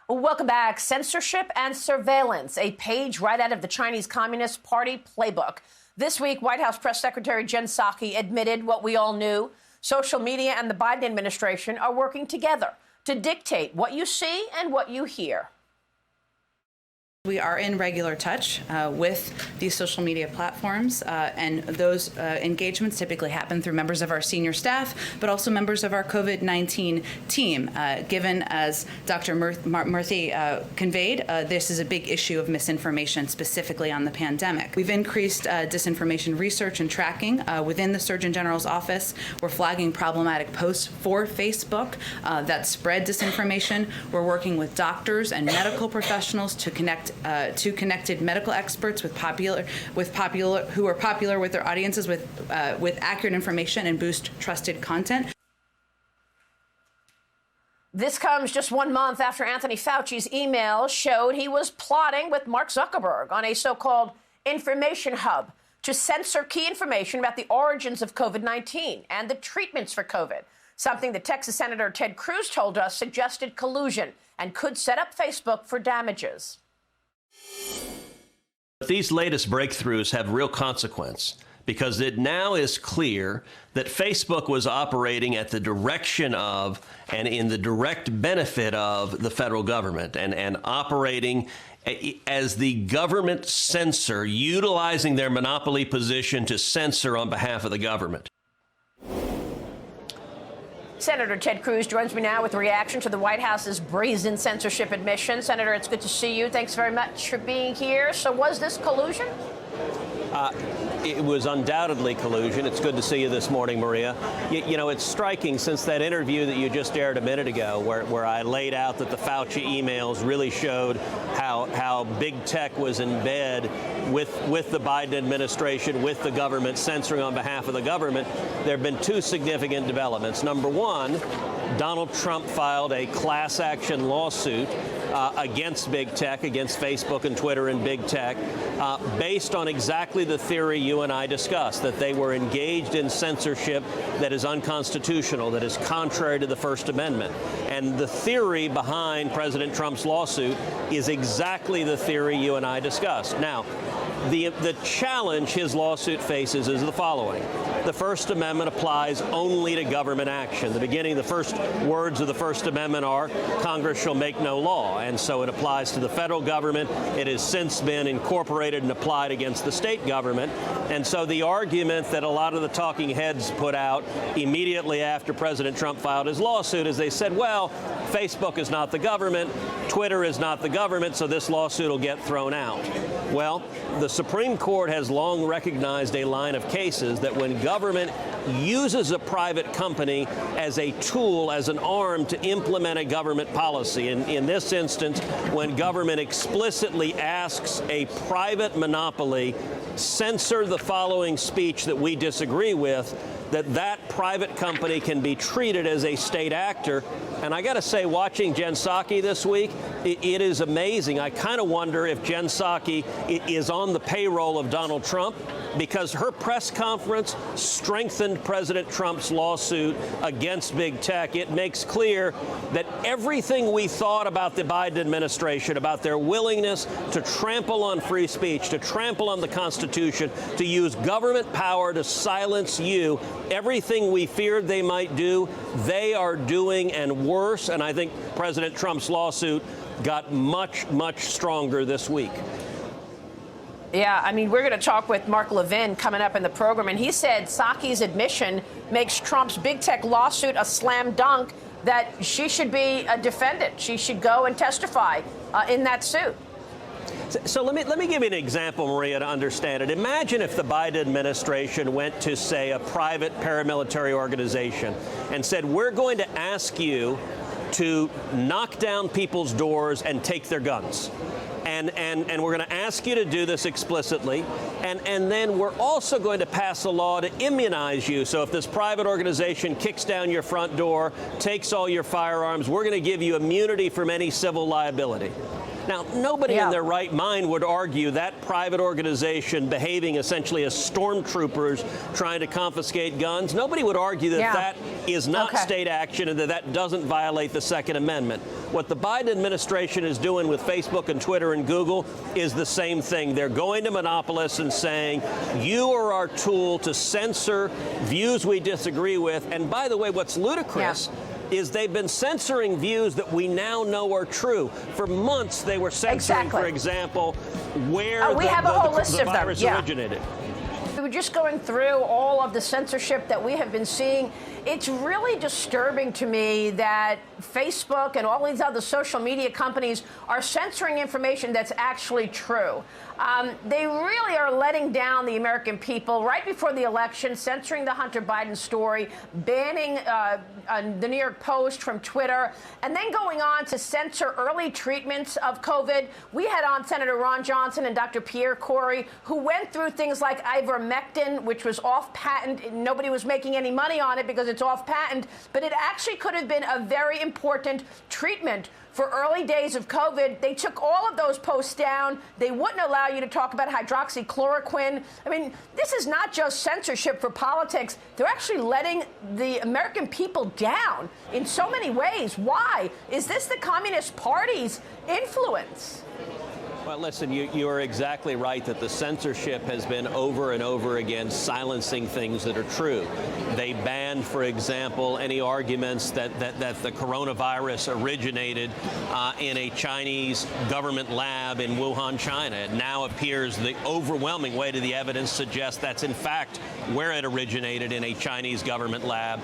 Welcome back. Censorship and surveillance, a page right out of the Chinese Communist Party playbook. This week, White House Press Secretary Jen Psaki admitted what we all knew. Social media and the Biden administration are working together to dictate what you see and what you hear. We are in regular touch with these social media platforms, and those engagements typically happen through members of our senior staff, but also members of our COVID-19 team. Given, as Dr. Murthy conveyed, this is a big issue of misinformation, specifically on the pandemic. We've increased disinformation research and tracking within the Surgeon General's office. We're flagging problematic posts for Facebook that spread disinformation. We're working with doctors and medical professionals to connect to connected medical experts who are popular with their audiences with accurate information and boost trusted content. This comes just 1 month after Anthony Fauci's email showed he was plotting with Mark Zuckerberg on a so-called information hub to censor key information about the origins of COVID-19 and the treatments for COVID, something that Texas Senator Ted Cruz told us suggested collusion and could set up Facebook for damages. These latest breakthroughs have real consequence because it now is clear that Facebook was operating at the direction of and in the direct benefit of the federal government and operating as the government censor, utilizing their monopoly position to censor on behalf of the government. Senator Ted Cruz joins me now with a reaction to the White House's brazen censorship admission. Senator, it's good to see you. Thanks very much for being here. So was this collusion? It was undoubtedly collusion. It's good to see you this morning, Maria. You know, it's striking since that interview that you just aired a minute ago where I laid out that the Fauci emails really showed how big tech was in bed with the Biden administration, with the government, censoring on behalf of the government. There have been two significant developments. Number one, Donald Trump filed a class action lawsuit against big tech, against Facebook and Twitter and big tech, based on exactly the theory you and I discussed, that they were engaged in censorship that is unconstitutional, that is contrary to the First Amendment. And the theory behind President Trump's lawsuit is exactly the theory you and I discussed. Now, the challenge his lawsuit faces is the following. The First Amendment applies only to government action. The first words of the First Amendment are, Congress shall make no law. And so it applies to the federal government. It has since been incorporated and applied against the state government. And so the argument that a lot of the talking heads put out immediately after President Trump filed his lawsuit is they said, well, Facebook is not the government, Twitter is not the government, so this lawsuit will get thrown out. Well, the Supreme Court has long recognized a line of cases that when government uses a private company as a tool, as an arm to implement a government policy, in this instance, when government explicitly asks a private monopoly, censor the following speech that we disagree with, that private company can be treated as a state actor. And I got to say, watching Jen Psaki this week, it is amazing. I kind of wonder if Jen Psaki is on the payroll of Donald Trump, because her press conference strengthened President Trump's lawsuit against big tech. It makes clear that everything we thought about the Biden administration, about their willingness to trample on free speech, to trample on the Constitution, to use government power to silence you, everything we feared they might do, they are doing, and worse. And I think President Trump's lawsuit got much, much stronger this week. Yeah, I mean, we're going to talk with Mark Levin coming up in the program, and he said Psaki's admission makes Trump's big tech lawsuit a slam dunk, that she should be a defendant. She should go and testify in that suit. So let me give you an example, Maria, to understand it. Imagine if the Biden administration went to, say, a private paramilitary organization and said, we're going to ask you to knock down people's doors and take their guns. And we're going to ask you to do this explicitly. And then we're also going to pass a law to immunize you. So if this private organization kicks down your front door, takes all your firearms, we're going to give you immunity from any civil liability. Now, nobody in their right mind would argue that private organization behaving essentially as stormtroopers trying to confiscate guns. Nobody would argue that that is not state action and that that doesn't violate the Second Amendment. What the Biden administration is doing with Facebook and Twitter and Google is the same thing. They're going to monopolists and saying, you are our tool to censor views we disagree with. And by the way, what's ludicrous is they've been censoring views that we now know are true. For months, they were censoring, for example, where the virus originated. We were just going through all of the censorship that we have been seeing. It's really disturbing to me that Facebook and all these other social media companies are censoring information that's actually true. They really are letting down the American people right before the election, censoring the Hunter Biden story, banning the New York Post from Twitter, and then going on to censor early treatments of COVID. We had on Senator Ron Johnson and Dr. Pierre Corey, who went through things like ivermectin, which was off patent. Nobody was making any money on it because it's off patent, but it actually could have been a very important treatment for early days of COVID. They took all of those posts down. They wouldn't allow you to talk about hydroxychloroquine. I mean, this is not just censorship for politics. They're actually letting the American people down in so many ways. Why? Is this the Communist Party's influence? Well, listen, you are exactly right that the censorship has been over and over again silencing things that are true. They banned, for example, any arguments that the coronavirus originated in a Chinese government lab in Wuhan, China. It now appears the overwhelming weight of the evidence suggests that's in fact where it originated, in a Chinese government lab.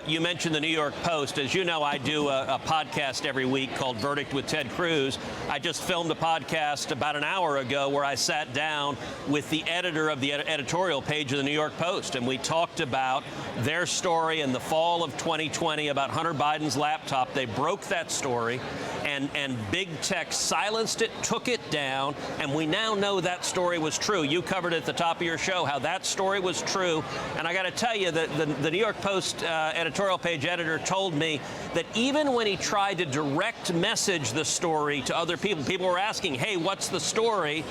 You mentioned the New York Post. As you know, I do a podcast every week called Verdict with Ted Cruz. I just filmed a podcast about an hour ago where I sat down with the editor of the editorial page of the New York Post, and we talked about their story in the fall of 2020 about Hunter Biden's laptop. They broke that story, and big tech silenced it, took it down, and we now know that story was true. You covered at the top of your show how that story was true, and I got to tell you that the New York Post editorial page editor told me that even when he tried to direct message the story to other people, people were asking, hey, what's the story?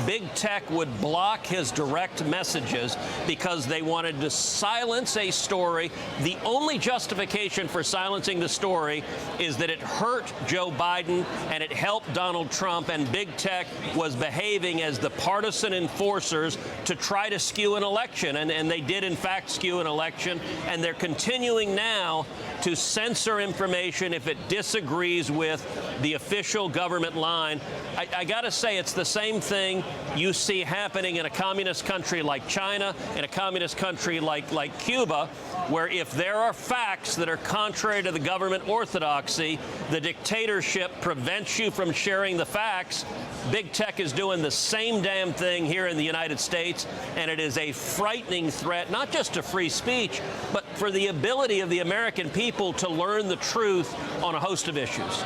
Big tech would block his direct messages because they wanted to silence a story. The only justification for silencing the story is that it hurt Joe Biden and it helped Donald Trump, and big tech was behaving as the partisan enforcers to try to skew an election. And they did, in fact, skew an election. And they're continuing now to censor information if it disagrees with the official government line. I got to say, it's the same thing you see happening in a communist country like China, in a communist country like Cuba, where if there are facts that are contrary to the government orthodoxy, the dictatorship prevents you from sharing the facts. Big tech is doing the same damn thing here in the United States, and it is a frightening threat, not just to free speech, but for the ability of the American people to learn the truth on a host of issues.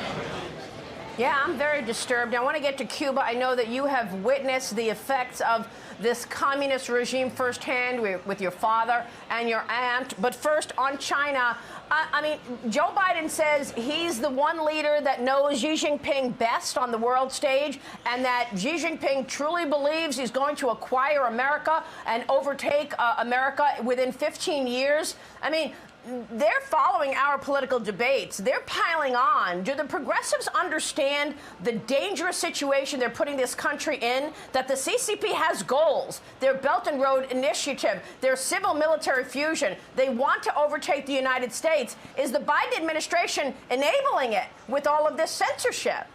Yeah, I'm very disturbed. I want to get to Cuba. I know that you have witnessed the effects of this communist regime firsthand with your father and your aunt. But first, on China, I mean, Joe Biden says he's the one leader that knows Xi Jinping best on the world stage, and that Xi Jinping truly believes he's going to acquire America and overtake America within 15 years. I mean, they're following our political debates. They're piling on. Do the progressives understand the dangerous situation they're putting this country in? That the CCP has goals, their Belt and Road Initiative, their civil-military fusion. They want to overtake the United States. Is the Biden administration enabling it with all of this censorship?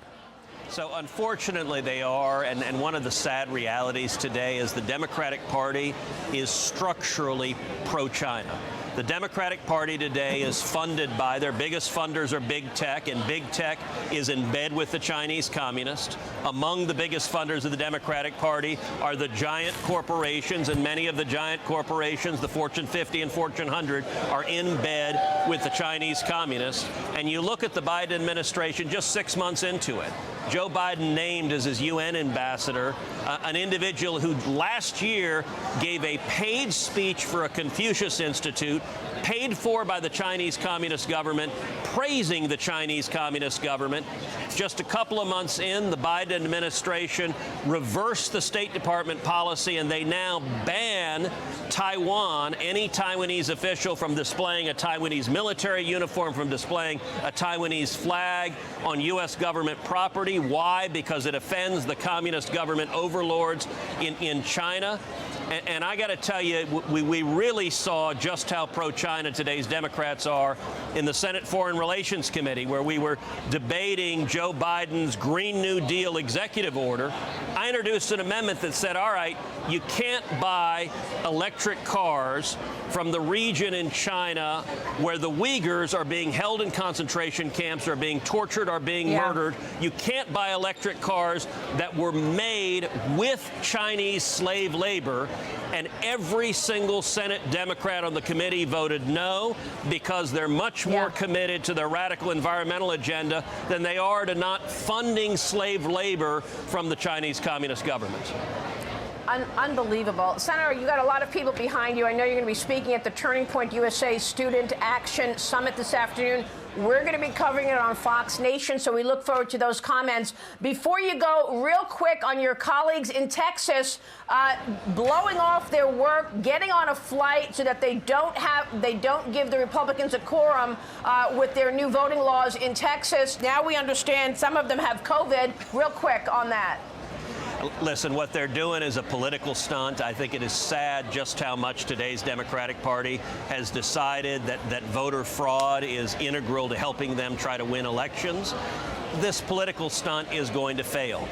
So unfortunately they are, and one of the sad realities today is the Democratic Party is structurally pro-China. The Democratic Party today is funded by, their biggest funders are big tech, and big tech is in bed with the Chinese communists. Among the biggest funders of the Democratic Party are the giant corporations, and many of the giant corporations, the Fortune 50 and Fortune 100, are in bed with the Chinese communists. And you look at the Biden administration just 6 months into it. Joe Biden named as his UN ambassador an individual who last year gave a paid speech for a Confucius Institute lawsuit paid for by the Chinese Communist government, praising the Chinese Communist government. Just a couple of months in, the Biden administration reversed the State Department policy, and they now ban Taiwan, any Taiwanese official, from displaying a Taiwanese military uniform, from displaying a Taiwanese flag on U.S. government property. Why? Because it offends the communist government overlords in China. And I got to tell you, we really saw just how pro-China today's Democrats are in the Senate Foreign Relations Committee, where we were debating Joe Biden's Green New Deal executive order. I introduced an amendment that said, all right, you can't buy electric cars from the region in China where the Uyghurs are being held in concentration camps, are being tortured, are being murdered. You can't buy electric cars that were made with Chinese slave labor. And every single Senate Democrat on the committee voted no, because they're much more committed to their radical environmental agenda than they are to not funding slave labor from the Chinese Communist government. Unbelievable. Senator, you got a lot of people behind you. I know you're going to be speaking at the Turning Point USA Student Action Summit this afternoon. We're going to be covering it on Fox Nation, so we look forward to those comments. Before you go, real quick on your colleagues in Texas blowing off their work, getting on a flight so that they don't give the Republicans a quorum with their new voting laws in Texas. Now we understand some of them have COVID. Real quick on that. Listen, what they're doing is a political stunt. I think it is sad just how much today's Democratic Party has decided that voter fraud is integral to helping them try to win elections. This political stunt is going to fail.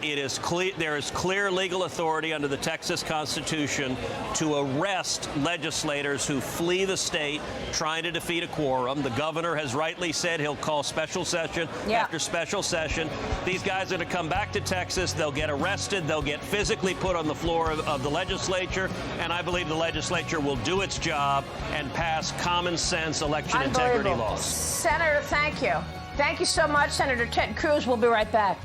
There is clear legal authority under the Texas Constitution to arrest legislators who flee the state trying to defeat a quorum. The governor has rightly said he'll call special session after special session. These guys are going to come back to Texas. They'll get arrested. They'll get physically put on the floor of the legislature. And I believe the legislature will do its job and pass common sense election integrity laws. Senator, thank you. Thank you so much, Senator Ted Cruz. We'll be right back.